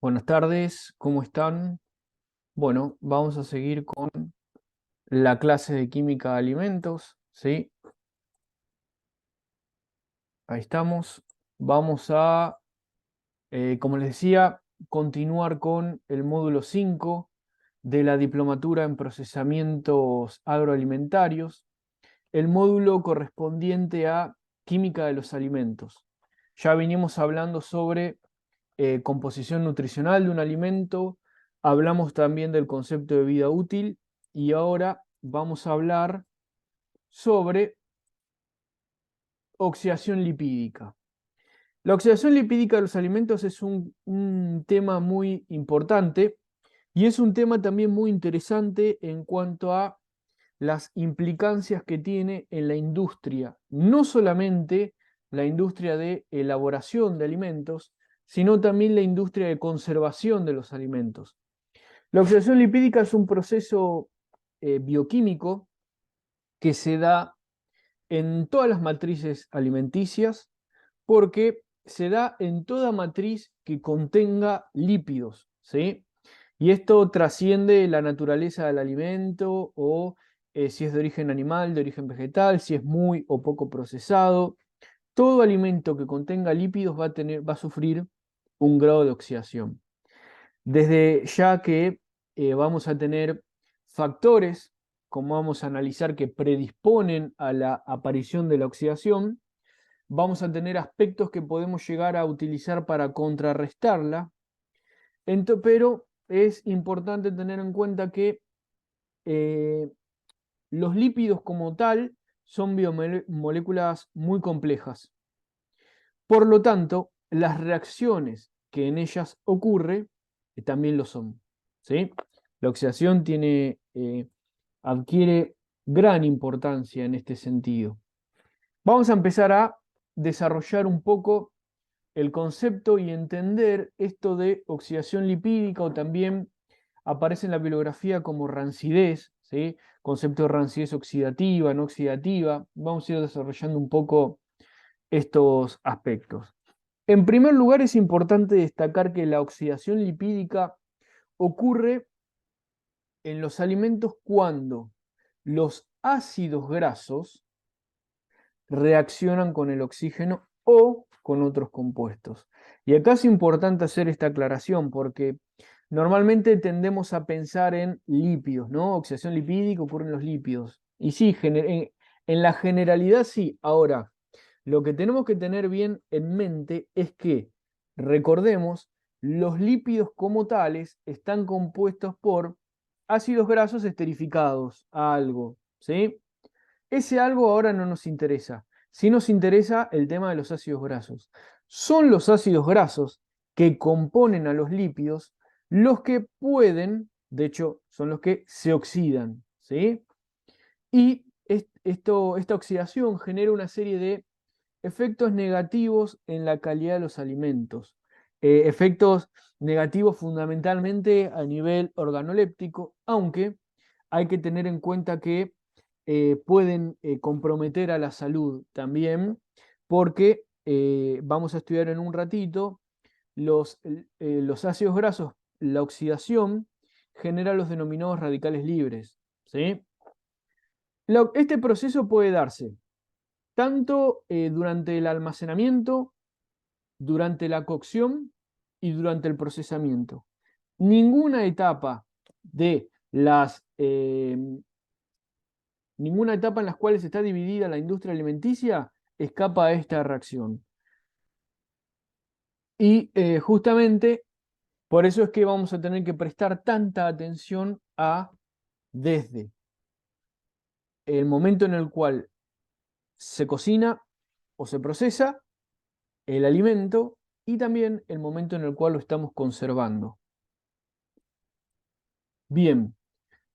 Buenas tardes, ¿cómo están? Bueno, vamos a seguir con la clase de química de alimentos, ¿sí? Ahí estamos. Vamos a, como les decía, continuar con el módulo 5 de la diplomatura en procesamientos agroalimentarios, el módulo correspondiente a química de los alimentos. Ya venimos hablando sobre composición nutricional de un alimento, hablamos también del concepto de vida útil y ahora vamos a hablar sobre oxidación lipídica. La oxidación lipídica de los alimentos es un tema muy importante y es un tema también muy interesante en cuanto a las implicancias que tiene en la industria, no solamente la industria de elaboración de alimentos, sino también la industria de conservación de los alimentos. La oxidación lipídica es un proceso bioquímico que se da en todas las matrices alimenticias porque se da en toda matriz que contenga lípidos, ¿sí? Y esto trasciende la naturaleza del alimento o si es de origen animal, de origen vegetal, si es muy o poco procesado. Todo alimento que contenga lípidos va a sufrir un grado de oxidación. Desde ya que vamos a tener factores, como vamos a analizar, que predisponen a la aparición de la oxidación, vamos a tener aspectos que podemos llegar a utilizar para contrarrestarla, pero es importante tener en cuenta que eh, los lípidos como tal son biomoléculas muy complejas. Por lo tanto, las reacciones que en ellas ocurre también lo son, ¿sí? La oxidación adquiere gran importancia en este sentido. Vamos a empezar a desarrollar un poco el concepto y entender esto de oxidación lipídica, o también aparece en la bibliografía como rancidez, ¿sí? Concepto de rancidez oxidativa, no oxidativa. Vamos a ir desarrollando un poco estos aspectos. En primer lugar, es importante destacar que la oxidación lipídica ocurre en los alimentos cuando los ácidos grasos reaccionan con el oxígeno o con otros compuestos. Y acá es importante hacer esta aclaración porque normalmente tendemos a pensar en lípidos, ¿no? Oxidación lipídica ocurre en los lípidos. Y sí, en la generalidad sí. Ahora, lo que tenemos que tener bien en mente es que, recordemos, los lípidos como tales están compuestos por ácidos grasos esterificados a algo, ¿sí? Ese algo ahora no nos interesa. Sí nos interesa el tema de los ácidos grasos. Son los ácidos grasos que componen a los lípidos los que pueden, de hecho, son los que se oxidan, ¿sí? Y esta oxidación genera una serie de efectos negativos en la calidad de los alimentos. Efectos negativos fundamentalmente a nivel organoléptico, aunque hay que tener en cuenta que pueden comprometer a la salud también, porque vamos a estudiar en un ratito los ácidos grasos, la oxidación genera los denominados radicales libres, ¿sí? Este proceso puede darse tanto durante el almacenamiento, durante la cocción y durante el procesamiento. Ninguna etapa de ninguna etapa en las cuales está dividida la industria alimenticia escapa a esta reacción. Y justamente por eso es que vamos a tener que prestar tanta atención a desde el momento en el cual se cocina o se procesa el alimento y también el momento en el cual lo estamos conservando. Bien,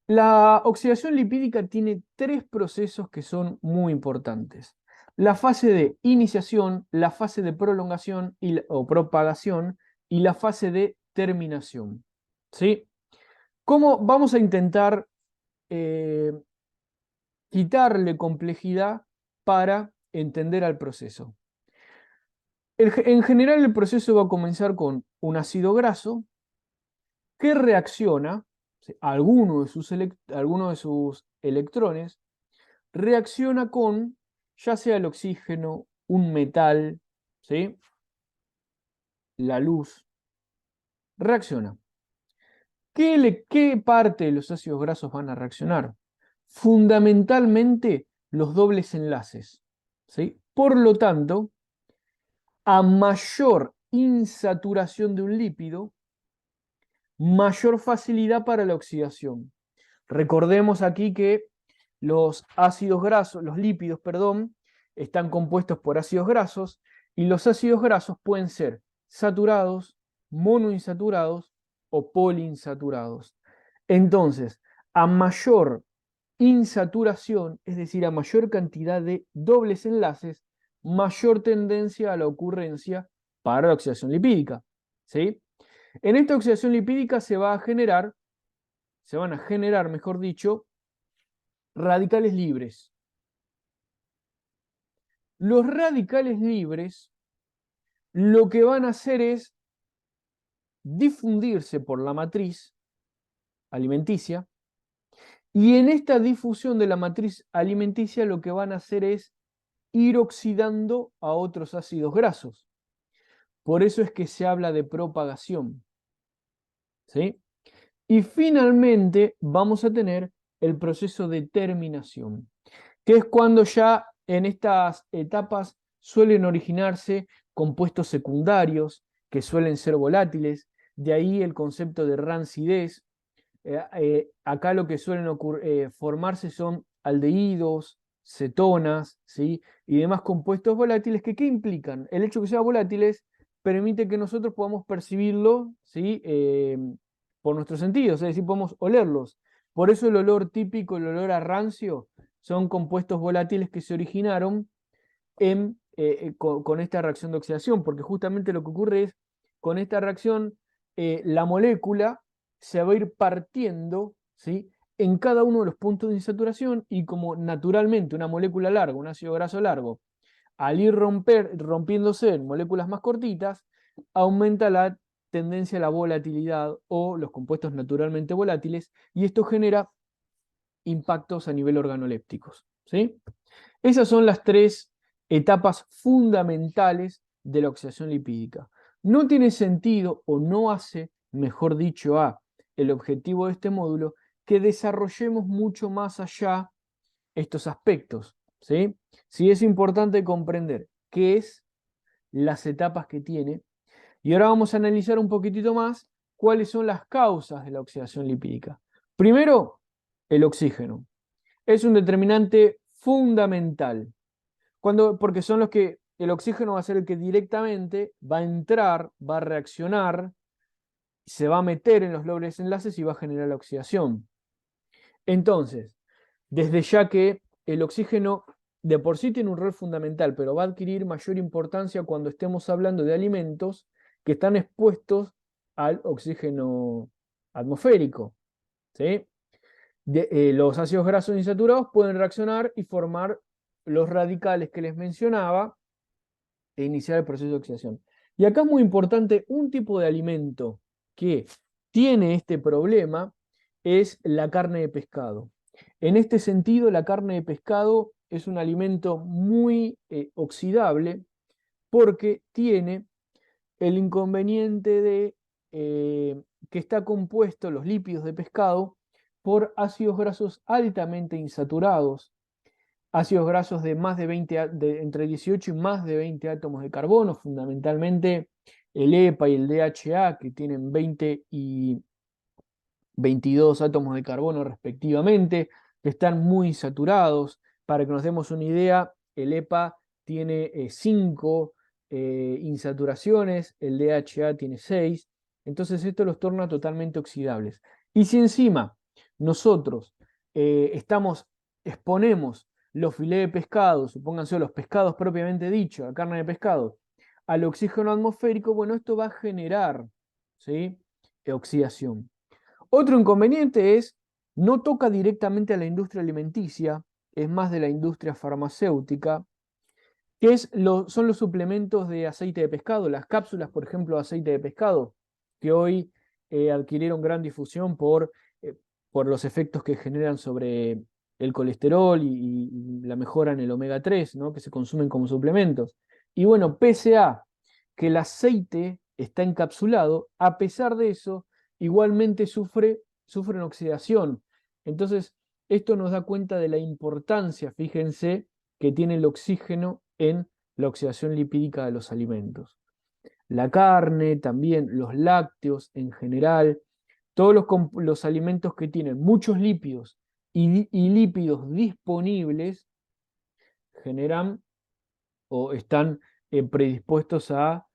la oxidación lipídica tiene tres procesos que son muy importantes. La fase de iniciación, la fase de prolongación o propagación y la fase de terminación. ¿Sí? ¿Cómo vamos a intentar eh, quitarle complejidad para entender al proceso? En general el proceso va a comenzar con un ácido graso que reacciona, ¿sí? Alguno de sus electrones reacciona con ya sea el oxígeno, un metal, ¿sí? La luz, reacciona. ¿Qué parte de los ácidos grasos van a reaccionar? Fundamentalmente los dobles enlaces, ¿sí? Por lo tanto, a mayor insaturación de un lípido, mayor facilidad para la oxidación. Recordemos aquí que los ácidos grasos, los lípidos, perdón, están compuestos por ácidos grasos y los ácidos grasos pueden ser saturados, monoinsaturados o poliinsaturados. Entonces, a mayor insaturación, es decir, a mayor cantidad de dobles enlaces, mayor tendencia a la ocurrencia para la oxidación lipídica, ¿sí? En esta oxidación lipídica se van a generar, mejor dicho, radicales libres. Los radicales libres lo que van a hacer es difundirse por la matriz alimenticia y en esta difusión de la matriz alimenticia lo que van a hacer es ir oxidando a otros ácidos grasos. Por eso es que se habla de propagación, ¿sí? Y finalmente vamos a tener el proceso de terminación, que es cuando ya en estas etapas suelen originarse compuestos secundarios que suelen ser volátiles, de ahí el concepto de rancidez. Acá lo que suelen formarse son aldehídos, cetonas, ¿sí? Y demás compuestos volátiles que ¿qué implican? El hecho de que sean volátiles permite que nosotros podamos percibirlo, ¿sí? Por nuestros sentidos, es decir, podemos olerlos. Por eso el olor típico, el olor a rancio, son compuestos volátiles que se originaron con esta reacción de oxidación, porque justamente lo que ocurre es, con esta reacción, la molécula se va a ir partiendo, ¿sí? En cada uno de los puntos de insaturación y como naturalmente una molécula larga, un ácido graso largo, al ir rompiéndose en moléculas más cortitas, aumenta la tendencia a la volatilidad o los compuestos naturalmente volátiles y esto genera impactos a nivel organolépticos, ¿sí? Esas son las tres etapas fundamentales de la oxidación lipídica. No tiene sentido o no hace, mejor dicho, el objetivo de este módulo, que desarrollemos mucho más allá estos aspectos, ¿sí? Sí es importante comprender qué es las etapas que tiene y ahora vamos a analizar un poquitito más cuáles son las causas de la oxidación lipídica. Primero, el oxígeno. Es un determinante fundamental. Porque son los que el oxígeno va a ser el que directamente va a entrar, va a reaccionar, se va a meter en los dobles enlaces y va a generar la oxidación. Entonces, desde ya que el oxígeno de por sí tiene un rol fundamental, pero va a adquirir mayor importancia cuando estemos hablando de alimentos que están expuestos al oxígeno atmosférico, ¿sí? Los ácidos grasos insaturados pueden reaccionar y formar los radicales que les mencionaba e iniciar el proceso de oxidación. Y acá es muy importante, un tipo de alimento que tiene este problema es la carne de pescado. En este sentido, la carne de pescado es un alimento muy oxidable porque tiene el inconveniente de que está compuesto, los lípidos de pescado, por ácidos grasos altamente insaturados, ácidos grasos de más de 20, entre 18 y más de 20 átomos de carbono, fundamentalmente el EPA y el DHA, que tienen 20 y 22 átomos de carbono respectivamente, que están muy saturados. Para que nos demos una idea, el EPA tiene 5 insaturaciones, el DHA tiene 6, entonces esto los torna totalmente oxidables. Y si encima nosotros exponemos los filets de pescado, supónganse los pescados propiamente dicho, la carne de pescado, al oxígeno atmosférico, bueno, esto va a generar, ¿sí?, oxidación. Otro inconveniente es, no toca directamente a la industria alimenticia, es más de la industria farmacéutica, que son los suplementos de aceite de pescado, las cápsulas, por ejemplo, de aceite de pescado, que hoy adquirieron gran difusión por los efectos que generan sobre el colesterol y la mejora en el omega 3, ¿no? Que se consumen como suplementos. Y bueno, pese a que el aceite está encapsulado, a pesar de eso, igualmente sufren oxidación. Entonces, esto nos da cuenta de la importancia, fíjense, que tiene el oxígeno en la oxidación lipídica de los alimentos. La carne, también los lácteos en general, todos los alimentos que tienen muchos lípidos y lípidos disponibles generan o están predispuestos a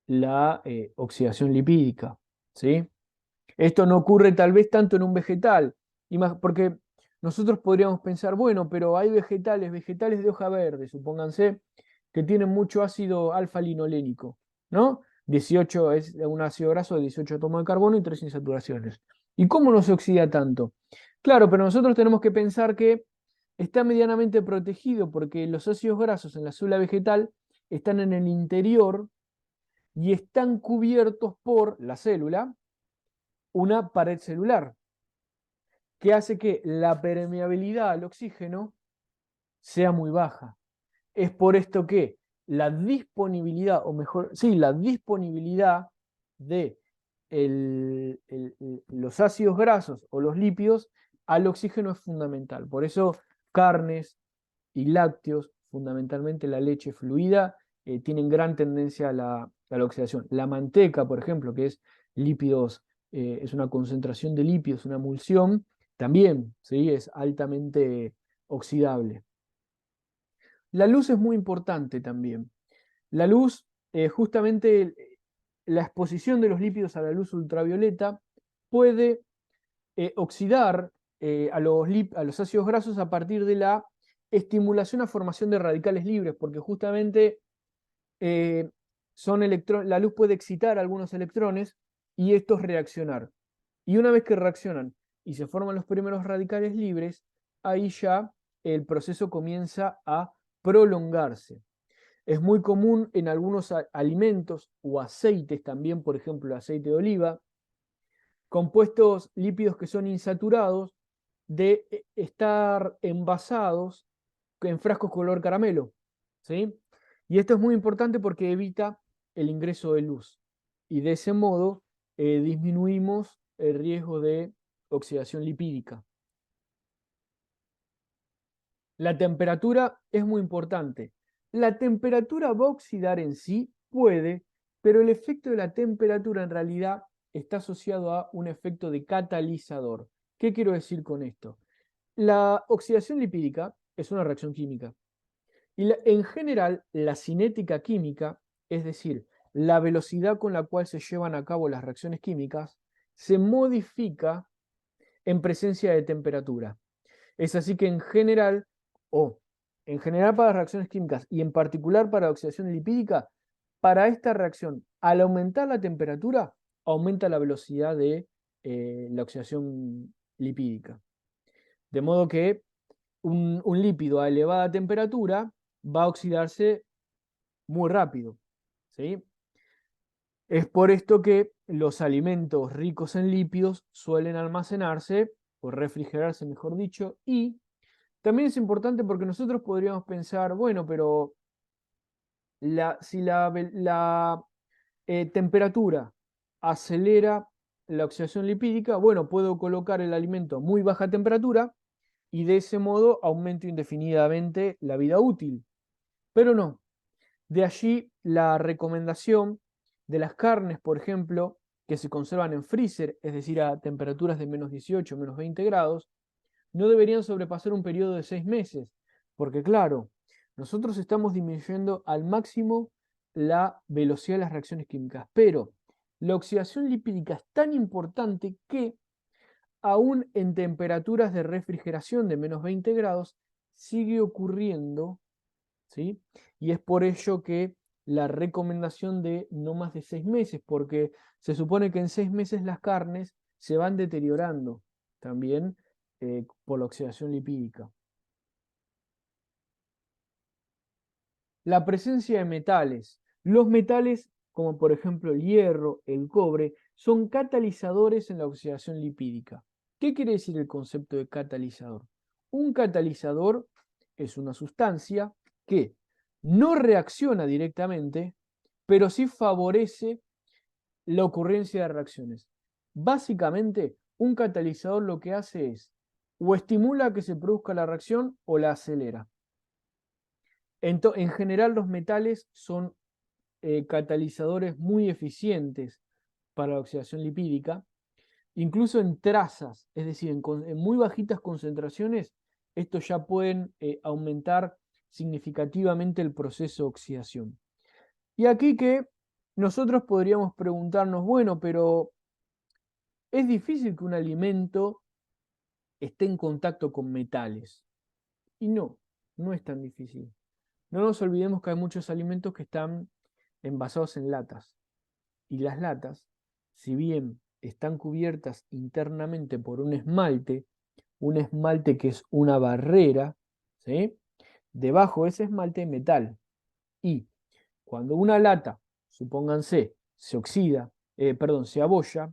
la oxidación lipídica, ¿sí? Esto no ocurre tal vez tanto en un vegetal, porque nosotros podríamos pensar, bueno, pero hay vegetales de hoja verde, supónganse, que tienen mucho ácido alfa-linolénico, ¿no? 18 es un ácido graso de 18 átomos de carbono y 3 insaturaciones. ¿Y cómo no se oxida tanto? Claro, pero nosotros tenemos que pensar que está medianamente protegido porque los ácidos grasos en la célula vegetal están en el interior y están cubiertos por la célula una pared celular que hace que la permeabilidad al oxígeno sea muy baja. Es por esto que la disponibilidad, o mejor, sí, la disponibilidad de los ácidos grasos o los lípidos al oxígeno es fundamental. Por eso carnes y lácteos, fundamentalmente la leche fluida, tienen gran tendencia a la oxidación. La manteca, por ejemplo, que es lípidos, es una concentración de lípidos, una emulsión, también, ¿sí? Es altamente oxidable. La luz es muy importante también. La luz, justamente la exposición de los lípidos a la luz ultravioleta puede oxidar a los ácidos grasos a partir de la estimulación a formación de radicales libres, porque justamente eh, la luz puede excitar algunos electrones y estos reaccionar. Y una vez que reaccionan y se forman los primeros radicales libres, ahí ya el proceso comienza a prolongarse. Es muy común en algunos alimentos o aceites también, por ejemplo, el aceite de oliva, compuestos lípidos que son insaturados, de estar envasados en frascos color caramelo, ¿sí? Y esto es muy importante porque evita el ingreso de luz y de ese modo disminuimos el riesgo de oxidación lipídica. La temperatura es muy importante. La temperatura va a oxidar en sí, puede, pero el efecto de la temperatura en realidad está asociado a un efecto de catalizador. ¿Qué quiero decir con esto? La oxidación lipídica es una reacción química. Y en general, la cinética química, es decir, la velocidad con la cual se llevan a cabo las reacciones químicas, se modifica en presencia de temperatura. Es así que en general para las reacciones químicas y en particular para la oxidación lipídica, para esta reacción, al aumentar la temperatura, aumenta la velocidad de la oxidación lipídica. De modo que un lípido a elevada temperatura va a oxidarse muy rápido, ¿sí? Es por esto que los alimentos ricos en lípidos suelen almacenarse, o refrigerarse, mejor dicho, y también es importante porque nosotros podríamos pensar, bueno, pero si la temperatura acelera la oxidación lipídica, bueno, puedo colocar el alimento a muy baja temperatura y de ese modo aumento indefinidamente la vida útil. Pero no. De allí la recomendación de las carnes, por ejemplo, que se conservan en freezer, es decir, a temperaturas de menos 18, menos 20 grados, no deberían sobrepasar un periodo de 6 meses, porque claro, nosotros estamos disminuyendo al máximo la velocidad de las reacciones químicas, pero la oxidación lipídica es tan importante que aún en temperaturas de refrigeración de menos 20 grados sigue ocurriendo, ¿sí? Y es por ello que la recomendación de no más de 6 meses, porque se supone que en 6 meses las carnes se van deteriorando también por la oxidación lipídica. La presencia de metales. Los metales como por ejemplo el hierro, el cobre, son catalizadores en la oxidación lipídica. ¿Qué quiere decir el concepto de catalizador? Un catalizador es una sustancia que no reacciona directamente, pero sí favorece la ocurrencia de reacciones. Básicamente, un catalizador lo que hace es o estimula que se produzca la reacción o la acelera. En general, los metales son catalizadores muy eficientes para la oxidación lipídica, incluso en trazas, es decir, en muy bajitas concentraciones, estos ya pueden aumentar significativamente el proceso de oxidación. Y aquí que nosotros podríamos preguntarnos, bueno, pero es difícil que un alimento esté en contacto con metales. Y no, no es tan difícil. No nos olvidemos que hay muchos alimentos que están envasados en latas. Y las latas, si bien están cubiertas internamente por un esmalte que es una barrera, ¿sí? Debajo de ese esmalte hay metal. Y cuando una lata, supónganse, se abolla,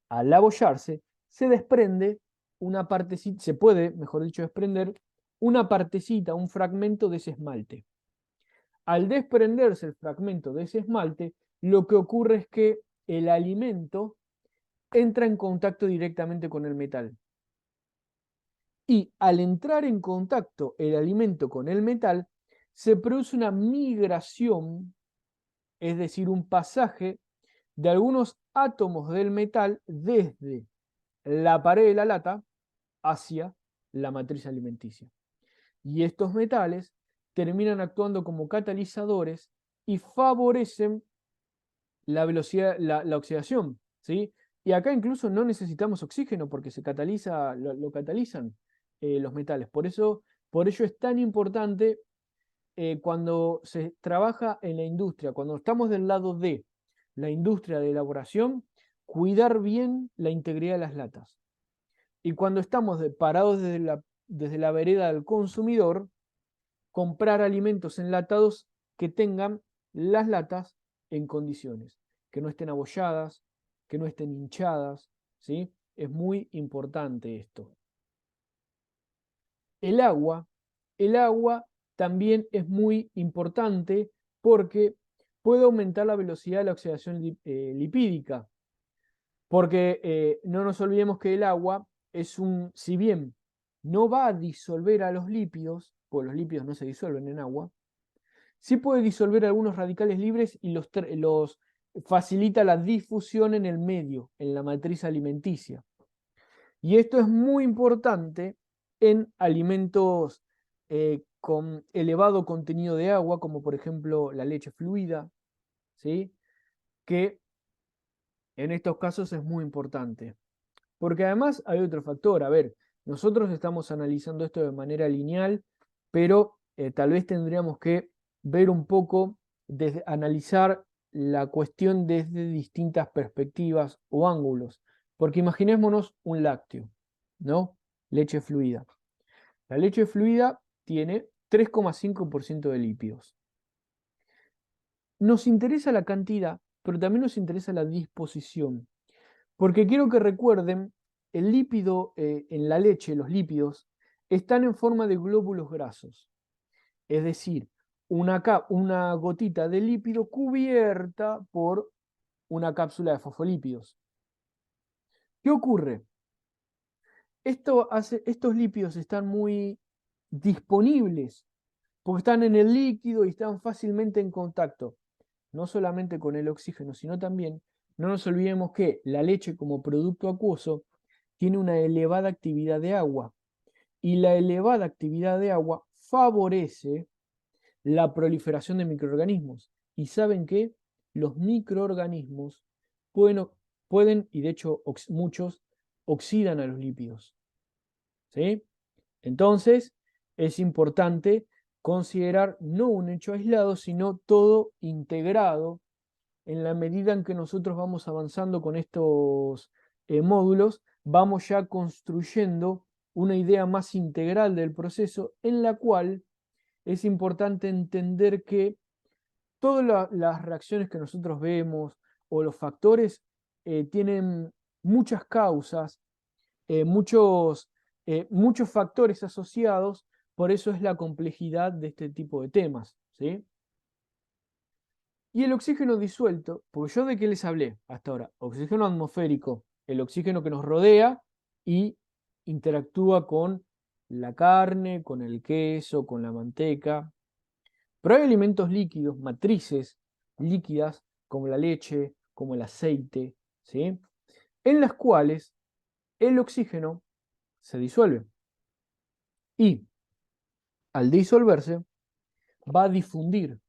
al abollarse, se desprende una partecita, se puede, mejor dicho, desprender una partecita, un fragmento de ese esmalte. Al desprenderse el fragmento de ese esmalte, lo que ocurre es que el alimento entra en contacto directamente con el metal. Y al entrar en contacto el alimento con el metal, se produce una migración, es decir, un pasaje de algunos átomos del metal desde la pared de la lata hacia la matriz alimenticia. Y estos metales terminan actuando como catalizadores y favorecen la velocidad, la oxidación, ¿sí? Y acá incluso no necesitamos oxígeno porque lo catalizan los metales. Por ello es tan importante cuando se trabaja en la industria, cuando estamos del lado de la industria de elaboración, cuidar bien la integridad de las latas. Y cuando estamos parados desde la vereda del consumidor, comprar alimentos enlatados que tengan las latas en condiciones, que no estén abolladas, que no estén hinchadas, ¿sí? Es muy importante esto. El agua, el agua también es muy importante porque puede aumentar la velocidad de la oxidación lipídica, porque no nos olvidemos que el agua si bien no va a disolver a los lípidos, pues los lípidos no se disuelven en agua, sí puede disolver algunos radicales libres y los facilita la difusión en el medio, en la matriz alimenticia. Y esto es muy importante en alimentos con elevado contenido de agua, como por ejemplo la leche fluida, ¿sí? Que en estos casos es muy importante. Porque además hay otro factor, a ver, nosotros estamos analizando esto de manera lineal, pero tal vez tendríamos que ver un poco, analizar la cuestión desde distintas perspectivas o ángulos. Porque imaginémonos un lácteo, ¿no? Leche fluida. La leche fluida tiene 3,5% de lípidos. Nos interesa la cantidad, pero también nos interesa la disposición. Porque quiero que recuerden, el lípido en la leche, los lípidos, están en forma de glóbulos grasos. Es decir, una gotita de lípido cubierta por una cápsula de fosfolípidos. ¿Qué ocurre? Estos lípidos están muy disponibles porque están en el líquido y están fácilmente en contacto, no solamente con el oxígeno, sino también, no nos olvidemos que la leche como producto acuoso tiene una elevada actividad de agua y la elevada actividad de agua favorece la proliferación de microorganismos. ¿Y saben qué? Los microorganismos pueden, pueden y de hecho muchos, oxidan a los lípidos. ¿Sí? Entonces, es importante considerar no un hecho aislado, sino todo integrado en la medida en que nosotros vamos avanzando con estos módulos, vamos ya construyendo una idea más integral del proceso en la cual es importante entender que todas las reacciones que nosotros vemos o los factores tienen muchas causas, muchos factores asociados, por eso es la complejidad de este tipo de temas, ¿sí? Y el oxígeno disuelto, porque yo de qué les hablé hasta ahora, oxígeno atmosférico, el oxígeno que nos rodea y interactúa con la carne, con el queso, con la manteca. Pero hay alimentos líquidos, matrices líquidas, como la leche, como el aceite, ¿sí? En las cuales el oxígeno se disuelve. Y al disolverse, va a difundir.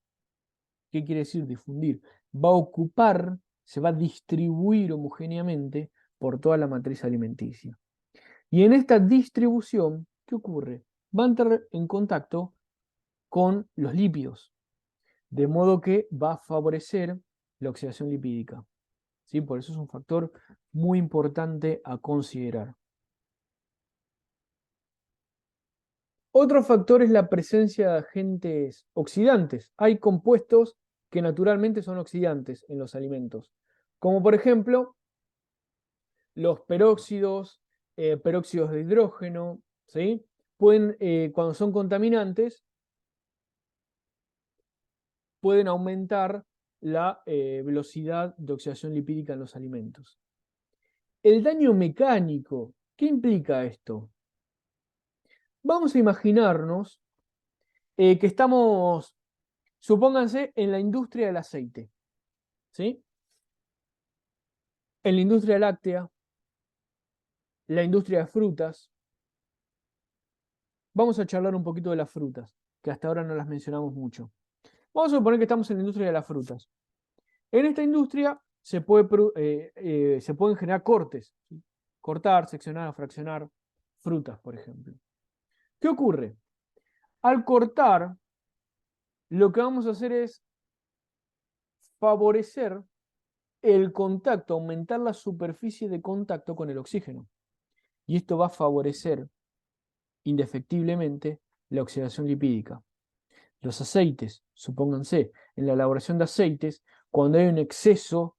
¿Qué quiere decir difundir? Va a ocupar, se va a distribuir homogéneamente por toda la matriz alimenticia. Y en esta distribución, ¿qué ocurre? Va a entrar en contacto con los lípidos, de modo que va a favorecer la oxidación lipídica. ¿Sí? Por eso es un factor muy importante a considerar. Otro factor es la presencia de agentes oxidantes. Hay compuestos que naturalmente son oxidantes en los alimentos, como por ejemplo los peróxidos, peróxidos de hidrógeno, ¿sí? Pueden, cuando son contaminantes, pueden aumentar la velocidad de oxidación lipídica en los alimentos. El daño mecánico, ¿qué implica esto? Vamos a imaginarnos que estamos, supónganse, en la industria del aceite, ¿sí? En la industria láctea, la industria de frutas. Vamos a charlar un poquito de las frutas, que hasta ahora no las mencionamos mucho. Vamos a suponer que estamos en la industria de las frutas. En esta industria se pueden generar cortes, ¿sí? Cortar, seccionar, fraccionar frutas, por ejemplo. ¿Qué ocurre? Al cortar, lo que vamos a hacer es favorecer el contacto, aumentar la superficie de contacto con el oxígeno. Y esto va a favorecer indefectiblemente la oxidación lipídica. Los aceites, supónganse, en la elaboración de aceites, cuando hay un exceso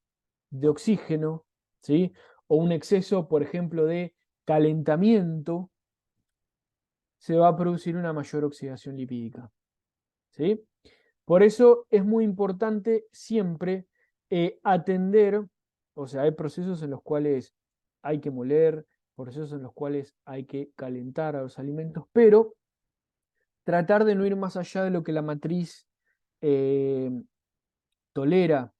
de oxígeno, ¿sí? O un exceso, por ejemplo, de calentamiento, se va a producir una mayor oxidación lipídica, ¿sí? Por eso es muy importante siempre atender, o sea, hay procesos en los cuales hay que moler, procesos en los cuales hay que calentar a los alimentos, pero tratar de no ir más allá de lo que la matriz eh, tolera,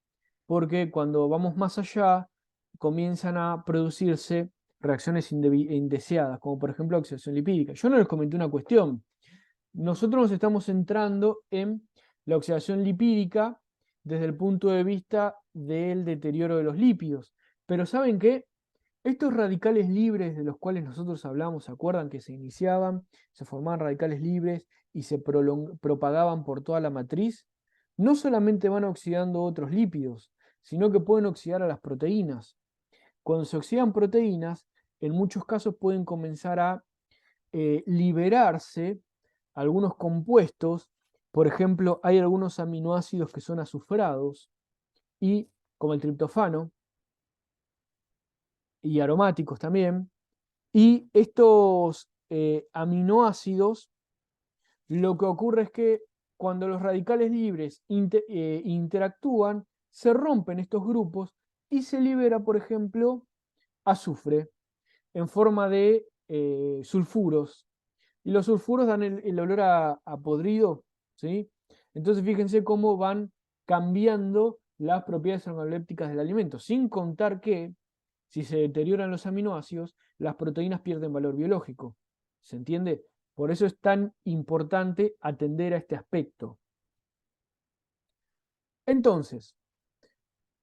porque cuando vamos más allá comienzan a producirse reacciones indeseadas, como por ejemplo oxidación lipídica. Yo no les comenté una cuestión. Nosotros nos estamos centrando en la oxidación lipídica desde el punto de vista del deterioro de los lípidos. Pero ¿saben qué? Estos radicales libres de los cuales nosotros hablamos, ¿se acuerdan que se iniciaban, se formaban radicales libres y se propagaban por toda la matriz? No solamente van oxidando otros lípidos, sino que pueden oxidar a las proteínas. Cuando se oxidan proteínas, en muchos casos pueden comenzar a liberarse algunos compuestos. Por ejemplo, hay algunos aminoácidos que son azufrados, y como el triptofano, y aromáticos también. Y estos aminoácidos, lo que ocurre es que cuando los radicales libres interactúan, se rompen estos grupos y se libera, por ejemplo, azufre en forma de sulfuros. Y los sulfuros dan el olor a podrido, ¿sí? Entonces fíjense cómo van cambiando las propiedades organolépticas del alimento, sin contar que si se deterioran los aminoácidos, las proteínas pierden valor biológico. ¿Se entiende? Por eso es tan importante atender a este aspecto. Entonces,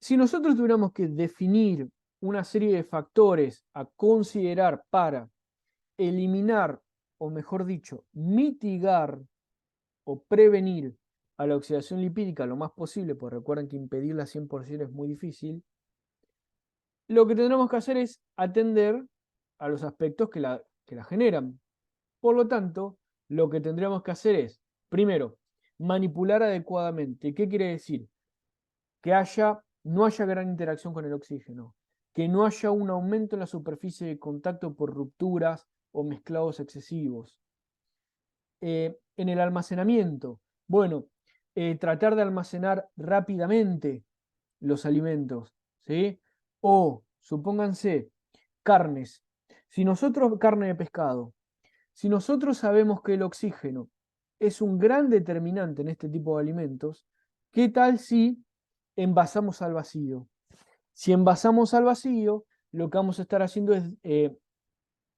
si nosotros tuviéramos que definir una serie de factores a considerar para eliminar, o mejor dicho, mitigar o prevenir a la oxidación lipídica lo más posible, porque recuerden que impedirla 100% es muy difícil, lo que tendremos que hacer es atender a los aspectos que la generan. Por lo tanto, lo que tendríamos que hacer es, primero, manipular adecuadamente. ¿Qué quiere decir? Que no haya gran interacción con el oxígeno, que no haya un aumento en la superficie de contacto por rupturas o mezclados excesivos. En el almacenamiento, bueno, tratar de almacenar rápidamente los alimentos, ¿sí? O, supónganse, carnes. Carne de pescado, si nosotros sabemos que el oxígeno es un gran determinante en este tipo de alimentos, ¿qué tal si envasamos al vacío? Si envasamos al vacío, lo que vamos a estar haciendo es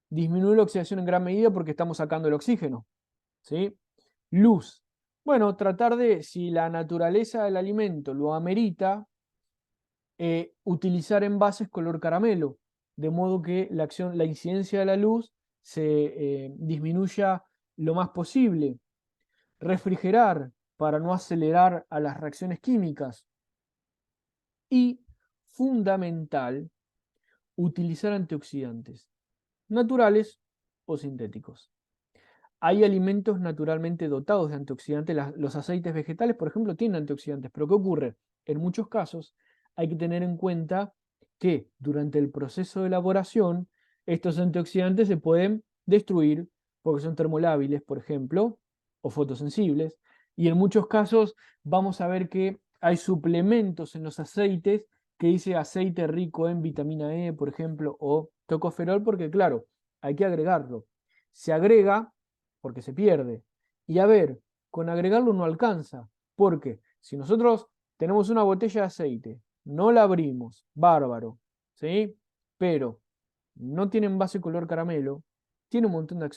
disminuir la oxidación en gran medida porque estamos sacando el oxígeno, ¿sí? Luz. Bueno, tratar de, si la naturaleza del alimento lo amerita, utilizar envases color caramelo, de modo que la incidencia de la luz se disminuya lo más posible. Refrigerar para no acelerar a las reacciones químicas. Y, fundamental, utilizar antioxidantes, naturales o sintéticos. Hay alimentos naturalmente dotados de antioxidantes. Los aceites vegetales, por ejemplo, tienen antioxidantes. Pero ¿qué ocurre? En muchos casos hay que tener en cuenta que durante el proceso de elaboración estos antioxidantes se pueden destruir porque son termolábiles, por ejemplo, o fotosensibles. Y en muchos casos vamos a ver que hay suplementos en los aceites que dice aceite rico en vitamina E, por ejemplo, o tocoferol, porque claro, hay que agregarlo. Se agrega porque se pierde. Y a ver, con agregarlo no alcanza, porque si nosotros tenemos una botella de aceite, no la abrimos, bárbaro, ¿sí? Pero no tiene envase color caramelo, tiene un montón de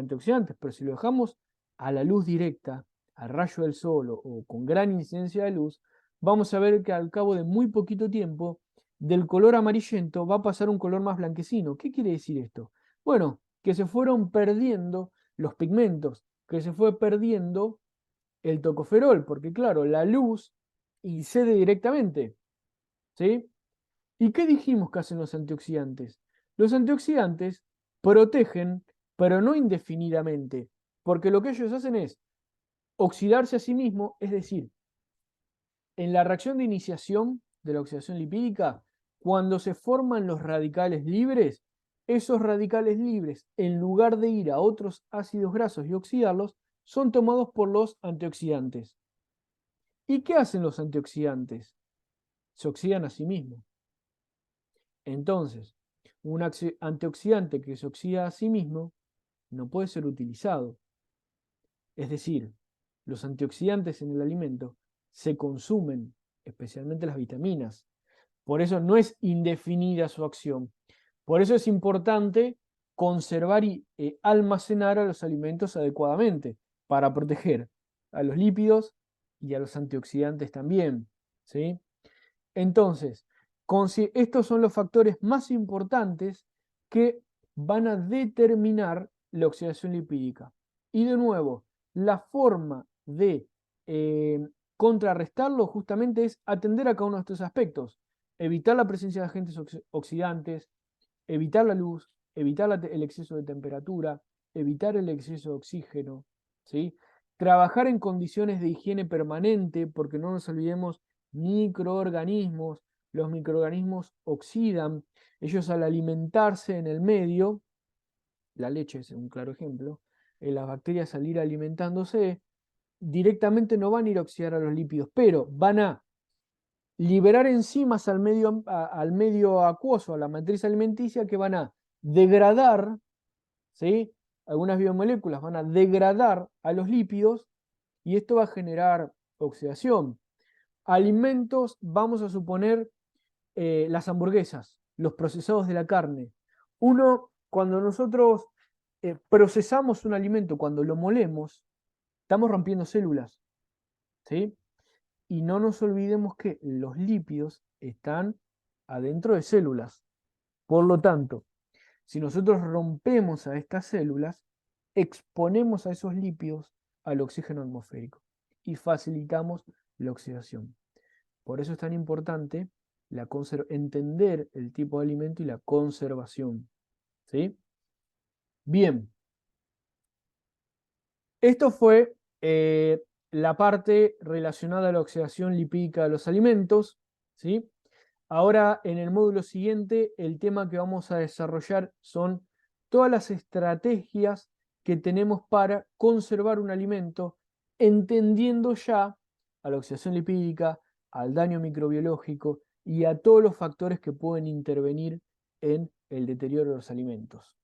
antioxidantes, pero si lo dejamos a la luz directa, al rayo del sol o con gran incidencia de luz, vamos a ver que al cabo de muy poquito tiempo, del color amarillento va a pasar un color más blanquecino. ¿Qué quiere decir esto? Bueno, que se fueron perdiendo los pigmentos, que se fue perdiendo el tocoferol, porque claro, la luz incide directamente, ¿sí? ¿Y qué dijimos que hacen los antioxidantes? Los antioxidantes protegen, pero no indefinidamente, porque lo que ellos hacen es oxidarse a sí mismos, es decir, en la reacción de iniciación de la oxidación lipídica, cuando se forman los radicales libres, esos radicales libres, en lugar de ir a otros ácidos grasos y oxidarlos, son tomados por los antioxidantes. ¿Y qué hacen los antioxidantes? Se oxidan a sí mismos. Entonces, un antioxidante que se oxida a sí mismo no puede ser utilizado. Es decir, los antioxidantes en el alimento se consumen, especialmente las vitaminas. Por eso no es indefinida su acción. Por eso es importante conservar y almacenar a los alimentos adecuadamente para proteger a los lípidos y a los antioxidantes también, ¿sí? Entonces, estos son los factores más importantes que van a determinar la oxidación lipídica. Y de nuevo, la forma de contrarrestarlo justamente es atender a cada uno de estos aspectos. Evitar la presencia de agentes oxidantes, evitar la luz, evitar el exceso de temperatura, evitar el exceso de oxígeno, ¿sí? Trabajar en condiciones de higiene permanente, porque no nos olvidemos microorganismos, los microorganismos oxidan, ellos al alimentarse en el medio, la leche es un claro ejemplo, las bacterias al ir alimentándose, directamente no van a ir a oxidar a los lípidos, pero van a liberar enzimas al medio acuoso, a la matriz alimenticia, que van a degradar, ¿sí? Algunas biomoléculas van a degradar a los lípidos y esto va a generar oxidación. Alimentos, vamos a suponer las hamburguesas, los procesados de la carne. Cuando nosotros procesamos un alimento, cuando lo molemos, estamos rompiendo células, ¿sí? Y no nos olvidemos que los lípidos están adentro de células. Por lo tanto, si nosotros rompemos a estas células, exponemos a esos lípidos al oxígeno atmosférico y facilitamos la oxidación. Por eso es tan importante entender el tipo de alimento y la conservación. ¿Sí? Bien, esto fue la parte relacionada a la oxidación lipídica de los alimentos, ¿sí? Ahora, en el módulo siguiente, el tema que vamos a desarrollar son todas las estrategias que tenemos para conservar un alimento, entendiendo ya a la oxidación lipídica, al daño microbiológico y a todos los factores que pueden intervenir en el deterioro de los alimentos.